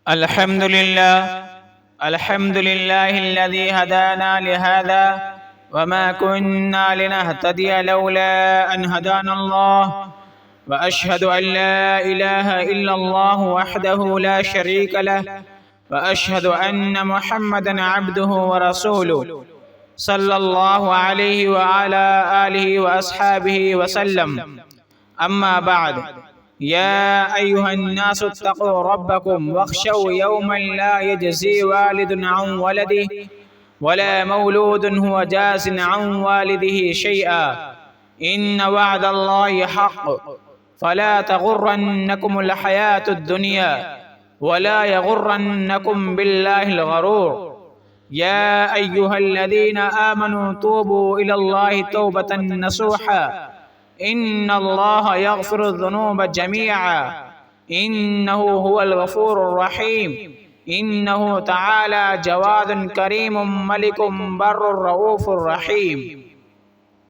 الحمد لله الحمد لله الذي هدانا لهذا وما كنا لنهتدي لولا أن هدانا الله وأشهد أن لا إله إلا الله وحده لا شريك له وأشهد أن محمدا عبده ورسوله صلى الله عليه وعلى آله وأصحابه وسلم. أما بعد، يا أيها الناس اتقوا ربكم واخشوا يوما لا يجزي والد عن ولده ولا مولود هو جاز عن والده شيئا، إن وعد الله حق فلا تغرنكم الحياة الدنيا ولا يغرنكم بالله الغرور. يا أيها الذين آمنوا توبوا إلى الله توبة نصوحا إن الله يغفر الذنوب جميعا إنه هو الغفور الرحيم. إنه تعالى جواد كريم ملك بر رؤوف رحيم.